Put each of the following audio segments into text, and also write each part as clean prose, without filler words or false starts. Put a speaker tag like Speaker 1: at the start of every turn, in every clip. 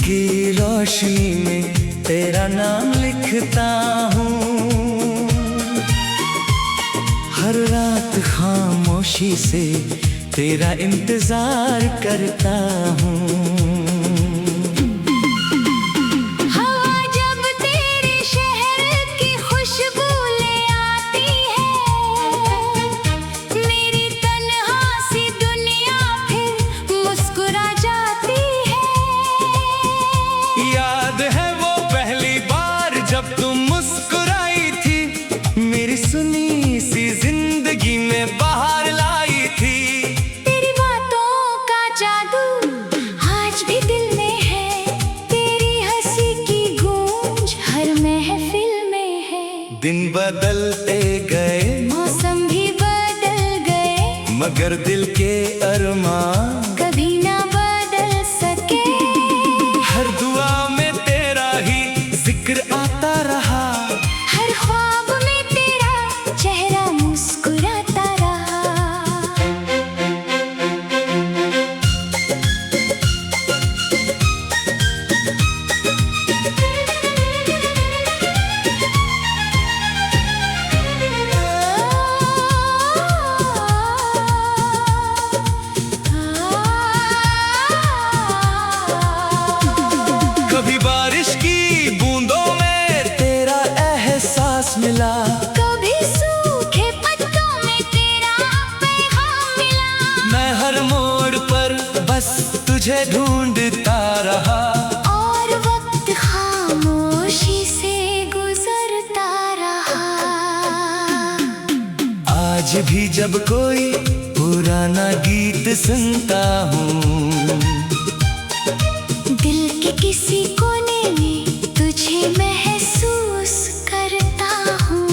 Speaker 1: की रोशनी में तेरा नाम लिखता हूँ। हर रात खामोशी से तेरा इंतजार करता हूँ। जब तुम मुस्कुराई थी, मेरी सुनी सी जिंदगी में बाहर लाई थी।
Speaker 2: तेरी बातों का जादू आज भी दिल में है, तेरी हंसी की गूंज हर महफिल में है।
Speaker 1: दिन बदलते गए,
Speaker 2: मौसम भी बदल गए,
Speaker 1: मगर दिल के अरमान
Speaker 2: कभी ना बदल सके।
Speaker 1: हर दुआ में तेरा ही जिक्र आता रहा,
Speaker 2: हर ख्वाब में तेरा चेहरा मुस्कुराता रहा।
Speaker 1: कभी बारिश की बूंदों में तेरा एहसास मिला,
Speaker 2: कभी सूखे पत्तों में तेरा पैगाम मिला।
Speaker 1: मैं हर मोड़ पर बस तुझे ढूंढता रहा,
Speaker 2: और वक्त खामोशी से गुजरता रहा।
Speaker 1: आज भी जब कोई पुराना गीत सुनता हूँ,
Speaker 2: दिल के किसी कोने में तुझे महसूस करता हूँ।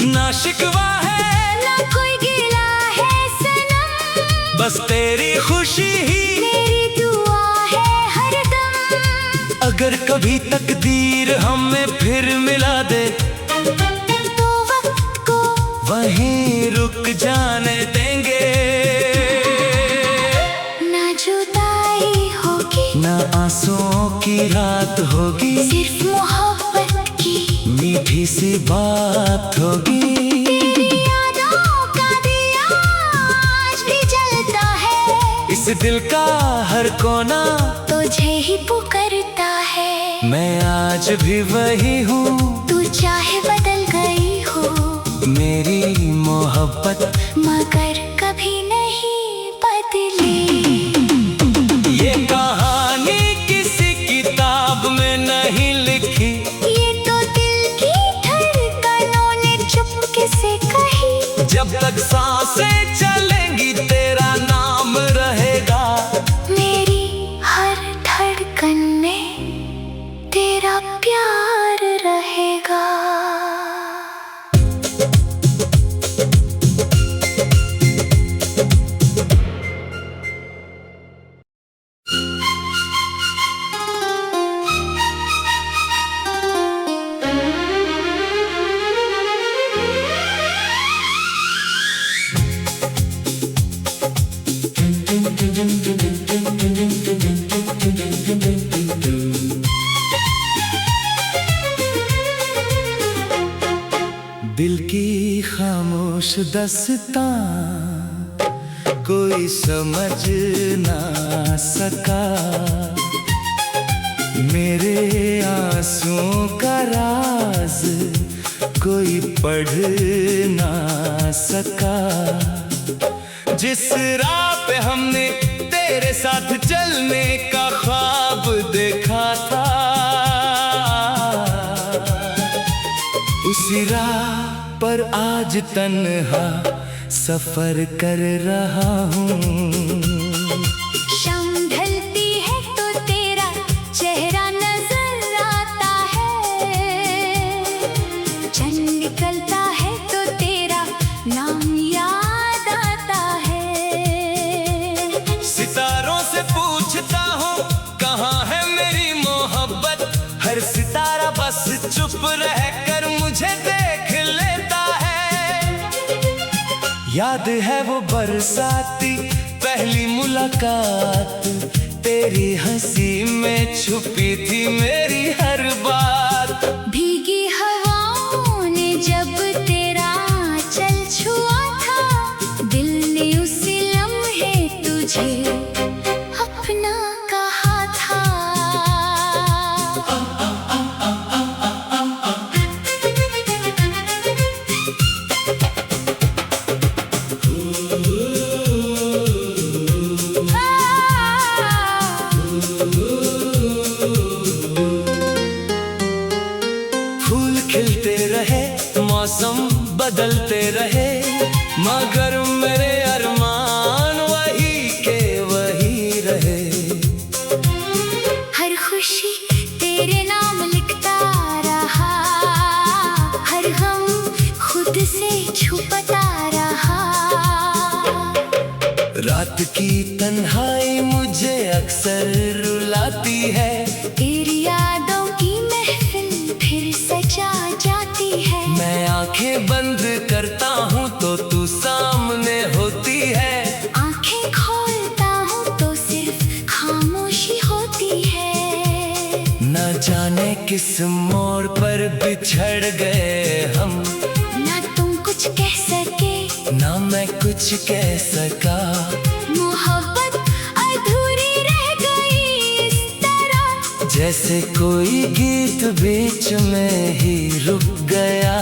Speaker 1: ना शिकवा है
Speaker 2: ना कोई गिला है सनम,
Speaker 1: बस तेरी खुशी ही
Speaker 2: मेरी दुआ है हरदम।
Speaker 1: अगर कभी तकदीर हमें फिर मिला दे,
Speaker 2: तो वक्त को
Speaker 1: वहीं रुक जाने देंगे।
Speaker 2: ना जुदाई होगी,
Speaker 1: ना आंसुओं की रात होगी,
Speaker 2: सिर्फ मोहब्बत की
Speaker 1: मीठी सी बात होगी।
Speaker 2: तेरी यादों का दिया आज भी जलता है,
Speaker 1: इस दिल का हर कोना
Speaker 2: तुझे ही पुकारता है।
Speaker 1: मैं आज भी वही हूँ,
Speaker 2: तू चाहे बदल गई हो,
Speaker 1: मेरी मोहब्बत
Speaker 2: मगर कभी नहीं बदली।
Speaker 1: ये कहानी किसी किताब में नहीं लिखी,
Speaker 2: ये तो दिल की धड़कनों ने चुपके से कही।
Speaker 1: जब तक सांसें चलेंगी तेरा नाम रहेगा,
Speaker 2: मेरी हर धड़कन में तेरा प्यार रहेगा।
Speaker 1: दिल की खामोश दास्तां कोई समझ ना सका, मेरे आंसुओं का राज कोई पढ़ ना सका। जिस राह पे हमने तेरे साथ चलने का ख्वाब देखा था, उसी राह पर आज तन्हा सफर कर रहा हूँ।
Speaker 2: शाम ढलती है तो तेरा चेहरा नजर आता है, चंद निकलता है तो तेरा नाम याद आता है।
Speaker 1: सितारों से पूछता हूँ कहाँ है मेरी मोहब्बत, हर सितारा बस चुप रह कर मुझे देख लेता है। याद है वो बरसाती पहली मुलाकात, तेरी हंसी में छुपी थी मेरी हर बात।
Speaker 2: भीगी हवाओं ने जब तेरा चल छुआ था, दिल ने उसी लम्हे तुझे अपना कहा था।
Speaker 1: फूल खिलते रहे, मौसम बदलते रहे, मगर मेरे अरमान वही के वही रहे।
Speaker 2: हर खुशी तेरे नाम लिखता रहा, हर गम खुद से छुपता रहा।
Speaker 1: रात की तन्हाई मुझे अक्सर रुलाती है,
Speaker 2: तेरी यादों की महफिल फिर सजा जाती है।
Speaker 1: मैं आंखें बंद करता हूँ तो तू सामने होती है,
Speaker 2: आंखें खोलता हूँ तो सिर्फ खामोशी होती है।
Speaker 1: न जाने किस मोड़ पर बिछड़ गए हम,
Speaker 2: ना तुम कुछ कह सके,
Speaker 1: ना मैं कुछ कह सका।
Speaker 2: मोहब्बत अधूरी रह गई इस तरह,
Speaker 1: जैसे कोई गीत बीच में ही रुक गया।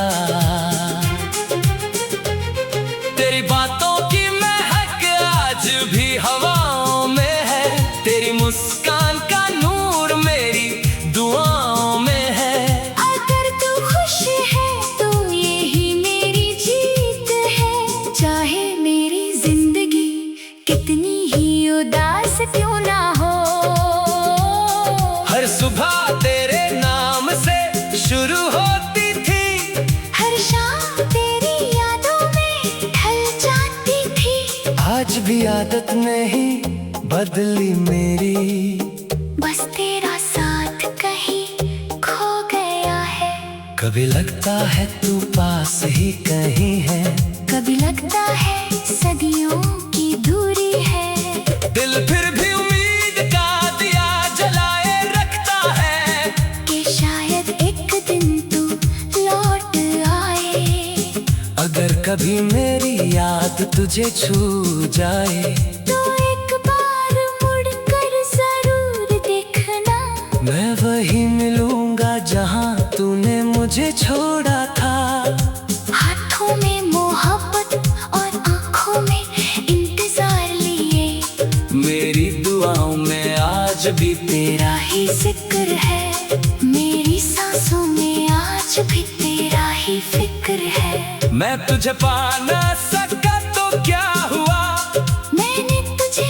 Speaker 1: तेरी बातों की महक आज भी हवाओं में है, तेरी मुस्कान का नूर मेरी दुआओं में है।
Speaker 2: अगर तू खुश है तो यही मेरी जीत है, चाहे मेरी जिंदगी कितनी ही उदास क्यों ना हो।
Speaker 1: हर सुबह तेरे नाम से शुरू होती थी,
Speaker 2: हर शाम तेरी यादों में ढल जाती थी।
Speaker 1: आज भी आदत नहीं बदली मेरी,
Speaker 2: बस तेरा साथ कहीं खो गया है।
Speaker 1: कभी लगता है तू पास ही कहीं है,
Speaker 2: कभी लगता है सदियों की दूरी है।
Speaker 1: दिल फिर भी उम्मीद का दिया जलाए रखता है,
Speaker 2: कि शायद एक दिन तू लौट आए।
Speaker 1: अगर कभी मेरी याद तुझे छू जाए,
Speaker 2: तो एक बार मुड़कर जरूर देखना,
Speaker 1: मैं वही मिलूंगा जहां तूने मुझे छोड़ा था।
Speaker 2: हाथों में मोहब्बत और आंखों में इंतजार लिए,
Speaker 1: मेरी दुआओं में आज भी
Speaker 2: तेरा ही जिक्र है। मेरी सांसों में आज भी तेरा ही फिक्र है।
Speaker 1: मैं तुझे पा न सका तो क्या हुआ,
Speaker 2: मैंने तुझे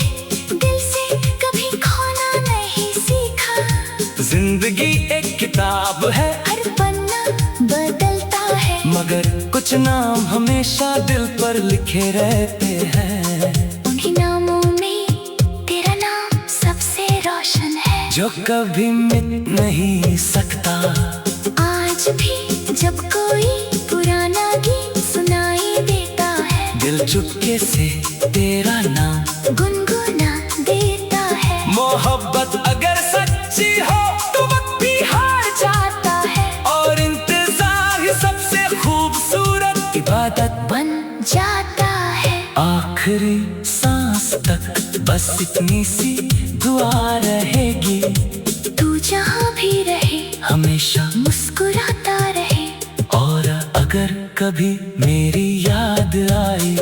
Speaker 2: दिल से कभी खोना नहीं सीखा।
Speaker 1: जिंदगी एक किताब है,
Speaker 2: हर पन्ना बदलता है,
Speaker 1: मगर कुछ नाम हमेशा दिल पर लिखे रहते हैं।
Speaker 2: उन्हीं नामों में तेरा नाम सबसे रोशन है,
Speaker 1: जो कभी मिट नहीं सकता।
Speaker 2: आज भी जब कोई पुराना गीत सुनाई देता है,
Speaker 1: दिल चुपके से तेरा नाम
Speaker 2: गुनगुना देता है।
Speaker 1: मोहब्बत अगर सच्ची हो तो वक्त भी हार
Speaker 2: जाता है
Speaker 1: और इंतजार ही सबसे खूबसूरत इबादत
Speaker 2: बन जाता है।
Speaker 1: आखिरी सांस तक बस इतनी सी दुआ रहेगी,
Speaker 2: तू जहाँ भी रहे
Speaker 1: हमेशा
Speaker 2: मुस्कुराता रहे।
Speaker 1: और अगर कभी मेरी याद आई,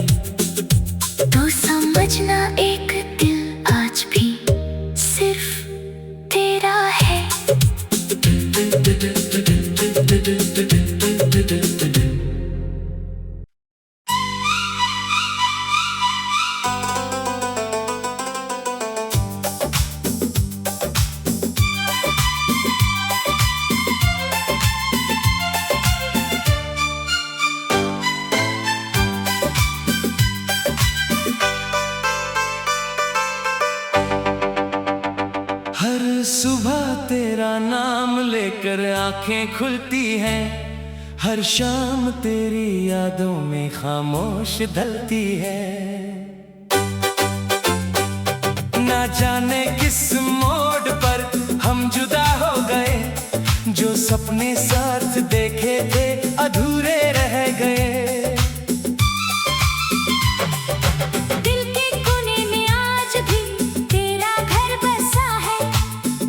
Speaker 2: तो समझना एक दिल आज भी सिर्फ तेरा है।
Speaker 1: सुबह तेरा नाम लेकर आंखें खुलती हैं, हर शाम तेरी यादों में खामोश ढलती है। ना जाने किस मोड़ पर हम जुदा हो गए, जो सपने साथ देखे थे अधूरे रह गए।
Speaker 2: दिल के कोने में आज भी तेरा घर बसा है,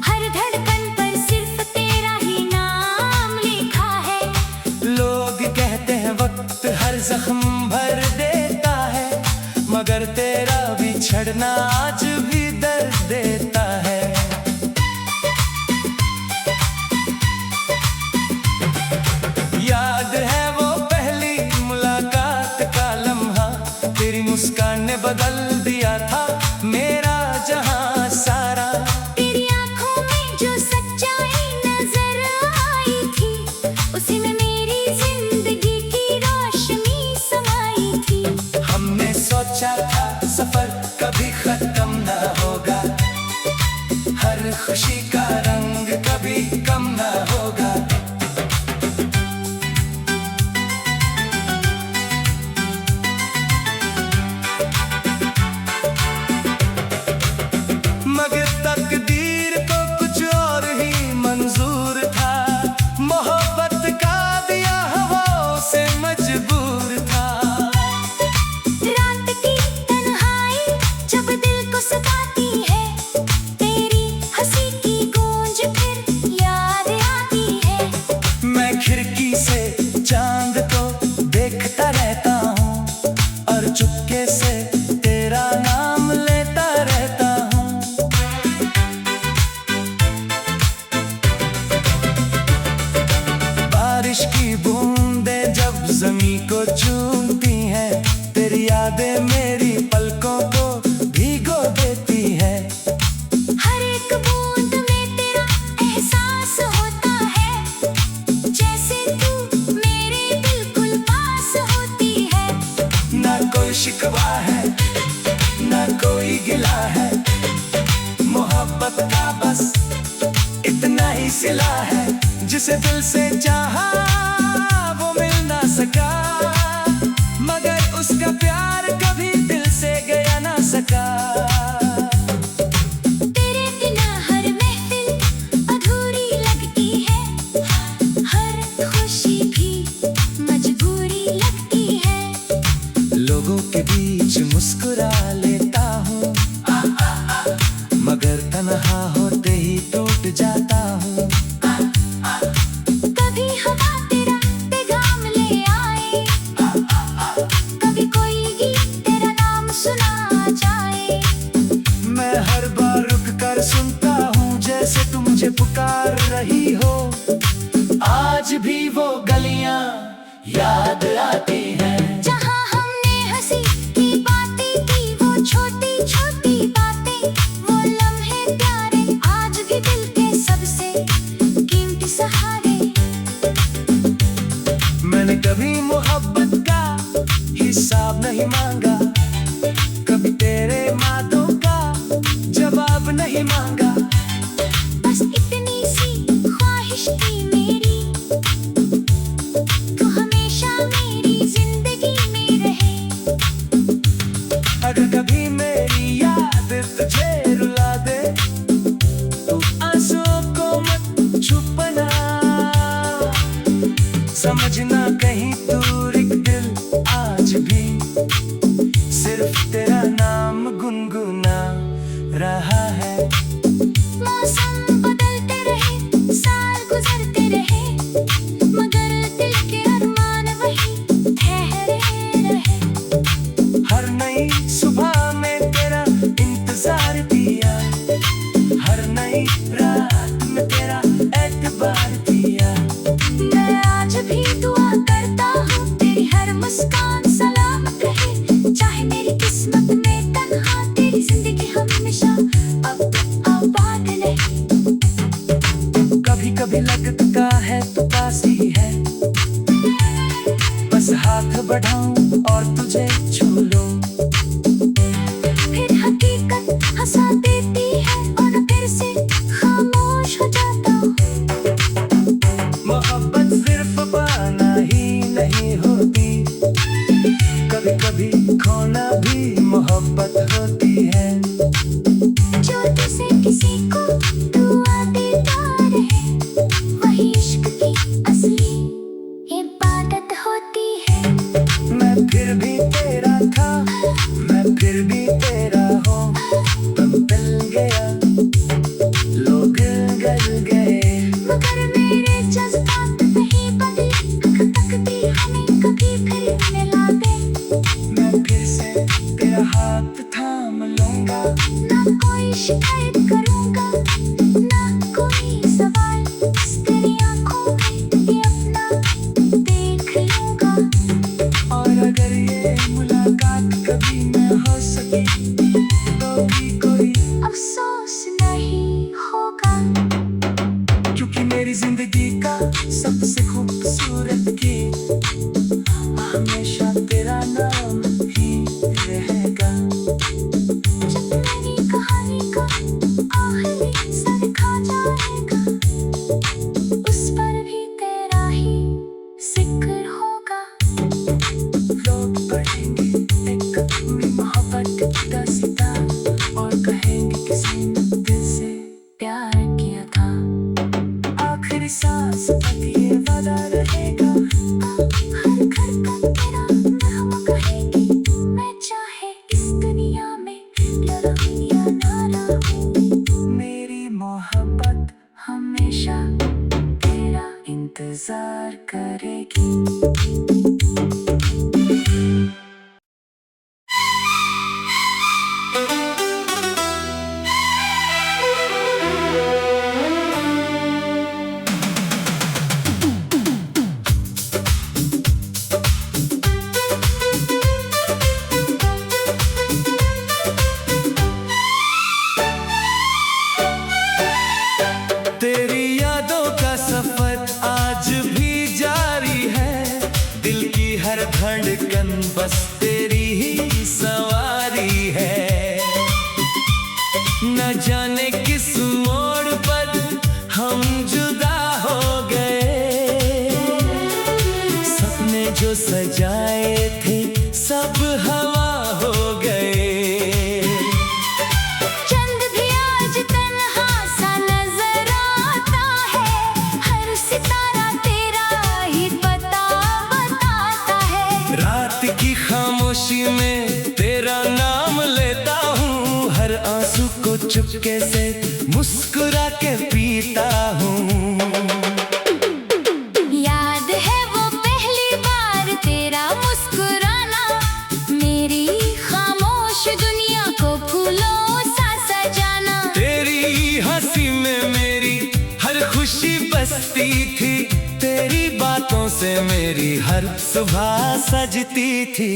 Speaker 2: हर धड़कन पर सिर्फ तेरा ही नाम लिखा है।
Speaker 1: लोग कहते हैं वक्त हर जख्म भर देता है, मगर तेरा बिछड़ना आज भी दर्द देता है। याद है वो पहली मुलाकात का लम्हा, तेरी मुस्कान ने बदल दिया था मेरा जहां सारा।
Speaker 2: तेरी आंखों में जो सच्चाई नजर आई थी, उसी में मेरी जिंदगी की रोशनी समाई थी।
Speaker 1: हमने सोचा था सफर कभी खत्म न होगा, हर खुशी का रंग कभी कम न होगा। मगर तकदीर को कुछ और ही मंजूर था, मोहब्बत का दिया हवाओं से मजबूर था।
Speaker 2: रात की तन्हाई जब दिल को सताती है, तेरी हंसी की गूंज फिर याद आती है।
Speaker 1: मैं खिड़की से चांद को देखता रहता हूँ, और चुपके से तेरा नाम लेता रहता हूँ। बारिश की बूंदें जब जमीन को चूमती हैं, तेरी यादें मेरी पलकों को भिगो देती है।
Speaker 2: हर एक बूंद में तेरा एहसास होता है, जैसे तू मेरे बिल्कुल पास होती है।
Speaker 1: ना कोई शिकवा है, ना कोई गिला है, मोहब्बत का बस इतना ही सिला है। जिसे दिल से चाहा वो मिल ना सका, मगर उसका प्यार कभी दिल से गया ना सका।
Speaker 2: तेरे बिना हर महफिल अधूरी लगती है, हर खुशी भी मजबूरी लगती है।
Speaker 1: लोगों के बीच मुस्कुरा लेता हूँ, मगर तन्हा होते ही टूट जाता हूँ।
Speaker 2: कभी हवा तेरा पैगाम ले आए, कभी कोई गीत तेरा नाम सुना जाए।
Speaker 1: मैं हर बार रुक कर सुनता हूँ, जैसे तू मुझे पुकार रही हो। आज भी वो गलियां याद आती हैं,
Speaker 2: जहाँ हमने हंसी की बातें की, वो छोटी छोटी बातें, वो लम्हे प्यारे, आज भी दिल के सबसे कीमती सहारे।
Speaker 1: मैंने कभी मोहब्बत का हिसाब नहीं मांगा, कभी तेरे वादों का जवाब नहीं मांगा।
Speaker 2: बस इतनी सी ख्वाहिश थी मेरी, तू हमेशा मेरी जिंदगी में रहे।
Speaker 1: अगर कभी मेरी याद तुझे रुला दे, तो आंसुओं को मत छुपना, समझना कहीं दूर एक दिल आज भी सिर्फ तेरा नाम गुनगुना रहा है।
Speaker 2: मौसम बदलते रहे, साल गुजरते रहे, मगर दिल के अरमान वही ठहरे रहे।
Speaker 1: हर नई सुबह में तेरा इंतजार किया, हर नई रात में तेरा एतबार किया।
Speaker 2: मैं आज भी दुआ करता हूँ, तेरी हर मुस्कान सलाम कहे, चाहे मेरी किस्मत में तन्हा तेरी जिंदगी हमेशा अब आबाद रहे।
Speaker 1: कभी कभी लगता है तू पास ही है, बस हाथ बढ़ाऊं और तुझे छू लूं।
Speaker 2: फिर हकीकत हंसा देती है और फिर से खामोश हो जाता हूँ।
Speaker 1: मोहब्बत सिर्फ पाना ही नहीं होती, कभी कभी खोना भी मोहब्बत होती है। फिर भी तेरा हो तुम मिल गया, लोग गल गए।
Speaker 2: मगर मेरे जज्बात नहीं बदले, तकदीर हमें कभी फिर मिला दे।
Speaker 1: मैं फिर से तेरा हाथ थाम लूंगा,
Speaker 2: ना कोई शिकायत करूंगा, ना कोई सवाल, बस तेरी आंखों में ये अपना देख लूंगा।
Speaker 1: और अगर ये मुलाकात कभी न हो सकी तो भी कोई
Speaker 2: अफसोस नहीं होगा,
Speaker 1: क्योंकि मेरी जिंदगी का सबसे खूबसूरत गीत हमेशा तेरा नाम ही रहेगा।
Speaker 2: जब मेरी कहानी का आखिरी सर खा जाएगा, उस पर भी तेरा ही जिक्र होगा।
Speaker 1: लोग पढ़ेंगे एक अधूरी मोहब्बत की दास्तां और कहेंगे किसी ने दिल से
Speaker 2: प्यार किया था,
Speaker 1: आखिरी सांस तक ये वादा रहेगा।
Speaker 2: हर घर का तेरा नाम कहेगी, मैं चाहे इस दुनिया में रहूं या ना रहूं।
Speaker 1: मेरी मोहब्बत
Speaker 2: हमेशा तेरा
Speaker 1: इंतजार करेगी। तेरी यादों का सफर आज भी जारी है, दिल की हर धड़कन बस तेरी ही सवारी है। न जाने किस मोड़ पर हम जुदा हो गए, सपने जो सजाए थे सब हवा हो गए।
Speaker 2: चंद भी आज तन्हा सा नजर आता है, हर सितारा तेरा ही पता बताता है।
Speaker 1: रात की खामोशी में तेरा नाम लेता हूँ, हर आंसू को चुपके से मुस्कुरा के पीता हूँ।
Speaker 2: याद है वो पहली बार तेरा मुस्कुराना, मेरी खामोश दुनिया को फूलों सा सजाना।
Speaker 1: तेरी हंसी में मेरी हर खुशी बसती थी, तेरी बातों से मेरी हर सुबह सजती थी।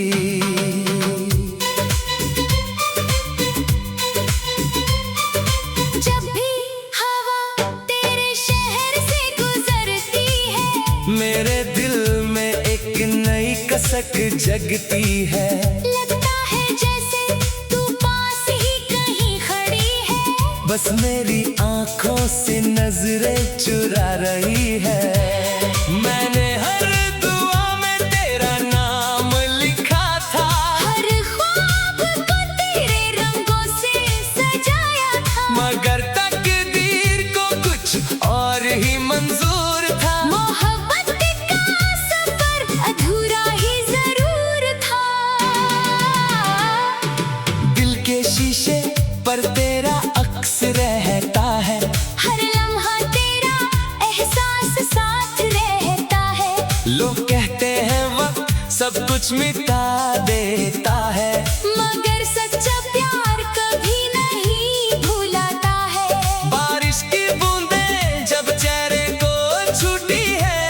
Speaker 2: जब भी हवा तेरे शहर से गुजरती है,
Speaker 1: मेरे दिल में एक नई कसक जगती है।
Speaker 2: लगता है जैसे तू पास ही कहीं खड़ी है,
Speaker 1: बस मेरी आंखों से नजरें चुरा रही है। मैंने हर दुआ में तेरा नाम लिखा था,
Speaker 2: हर ख्वाब को तेरे रंगों से सजाया था।
Speaker 1: मगर तकदीर को कुछ और ही मंजूर था।
Speaker 2: मोहब्बत का सफर अधूरा ही जरूर था।
Speaker 1: दिल के शीशे पर तेरा अक्स रहता है,
Speaker 2: हर लम्हा तेरा एहसास साथ रहता है।
Speaker 1: लोग कहते हैं वक्त सब कुछ मिटा देता है,
Speaker 2: मगर सच्चा प्यार कभी नहीं भुलाता है।
Speaker 1: बारिश की बूंदें जब चेहरे को छूटी है,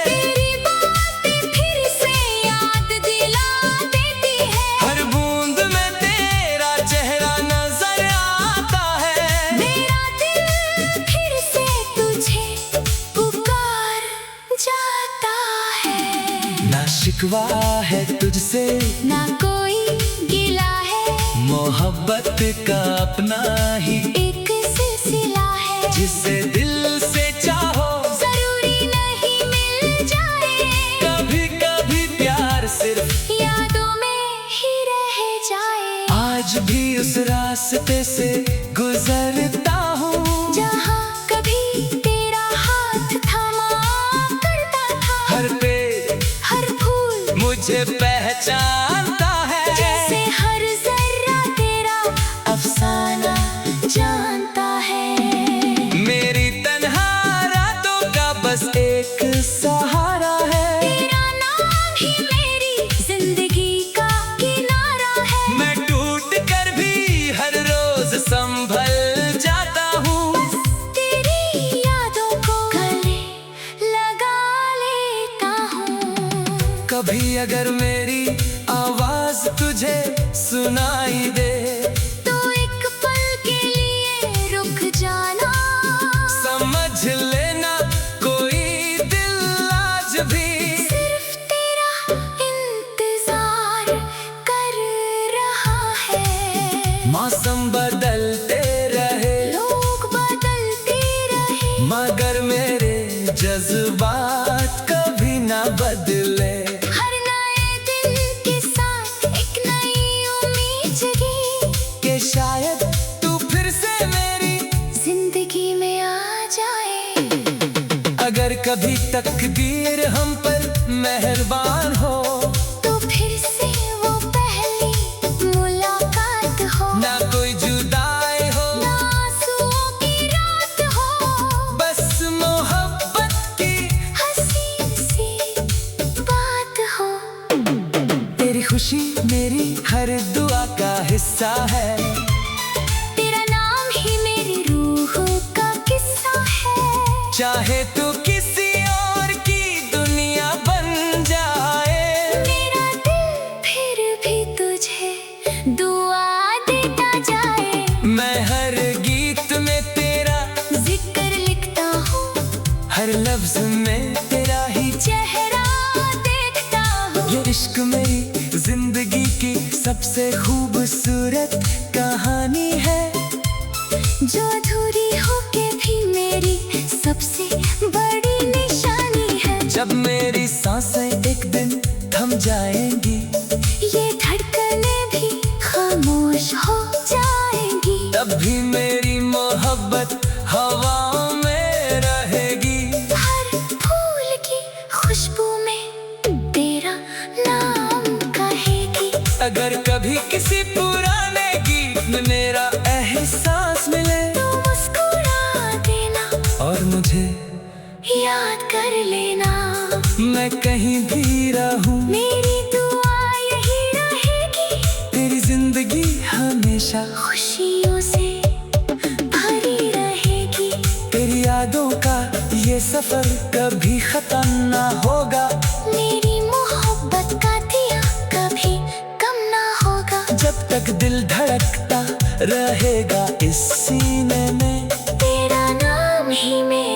Speaker 2: तेरी बातें फिर से याद दिला देती है।
Speaker 1: हर बूंद में तेरा चेहरा नजर आता है।
Speaker 2: मेरा दिल फिर से तुझे पुकार जाता है।
Speaker 1: ना शिकवा है तुझसे,
Speaker 2: ना कोई गिला है,
Speaker 1: मोहब्बत का अपना ही
Speaker 2: एक सिलसिला है।
Speaker 1: जिसे दिल से चाहो
Speaker 2: जरूरी नहीं मिल जाए,
Speaker 1: कभी कभी प्यार सिर्फ
Speaker 2: यादों में ही रह जाए।
Speaker 1: आज भी उस रास्ते से गुजरता हूँ,
Speaker 2: जहाँ कभी तेरा हाथ थामा करता था।
Speaker 1: हर पेड़
Speaker 2: हर फूल
Speaker 1: मुझे पहचानता है।
Speaker 2: जैसे हर जर्रा
Speaker 1: कभी अगर मेरी आवाज तुझे सुनाई दे,
Speaker 2: तो एक पल के लिए रुक जाना,
Speaker 1: समझ लेना कोई दिल आज भी
Speaker 2: सिर्फ तेरा इंतजार कर रहा है।
Speaker 1: मौसम बदलते रहे,
Speaker 2: लोग बदलते रहे,
Speaker 1: मगर मेरे जज्बात कभी ना बदले।
Speaker 2: हर नए दिन के साथ एक नई उम्मीद जगी
Speaker 1: कि शायद तू फिर से मेरी
Speaker 2: जिंदगी में आ जाए।
Speaker 1: अगर कभी तकदीर हम पर मेहरबान हो,
Speaker 2: तो फिर से वो पहली मुलाकात हो,
Speaker 1: ना कोई जुदाई हो,
Speaker 2: ना आंसुओं की रात हो,
Speaker 1: बस मोहब्बत की
Speaker 2: हसीन सी बात हो।
Speaker 1: तेरी खुशी मेरी हर दुआ का हिस्सा है,
Speaker 2: तेरा नाम ही मेरी रूह का किस्सा है।
Speaker 1: चाहे तू किसी और की दुनिया बन जाए,
Speaker 2: मेरा दिल फिर भी तुझे दुआ देता जाए।
Speaker 1: मैं हर गीत में तेरा
Speaker 2: जिक्र लिखता हूँ,
Speaker 1: हर लफ्ज में तेरा ही
Speaker 2: चेहरा देखता हूँ।
Speaker 1: ये इश्क मेरी जिंदगी की सबसे खूबसूरत कहानी है,
Speaker 2: जो अधूरी होके भी मेरी सबसे बड़ी निशानी है।
Speaker 1: जब मेरी सांसें एक दिन थम जाएंगी,
Speaker 2: ये धड़कनें भी खामोश हो जाएंगी,
Speaker 1: तब भी मेरी मोहब्बत हवाओं में रहेगी।
Speaker 2: हर फूल की खुशबू में तेरा नाम कहेगी।
Speaker 1: अगर कभी किसी पुराने गीत में मेरा एहसास मिले,
Speaker 2: तो मुस्कुरा देना
Speaker 1: और मुझे
Speaker 2: याद कर लेना।
Speaker 1: मैं कहीं भी रहूं,
Speaker 2: मेरी दुआ यही रहेगी,
Speaker 1: तेरी जिंदगी हमेशा
Speaker 2: खुशियों से भरी रहेगी।
Speaker 1: तेरी यादों का ये सफर कभी खत्म ना होगा,
Speaker 2: मेरी मोहब्बत का दिया कभी कम ना होगा।
Speaker 1: जब तक दिल धड़कता रहेगा इस सीने में,
Speaker 2: तेरा नाम ही मेरा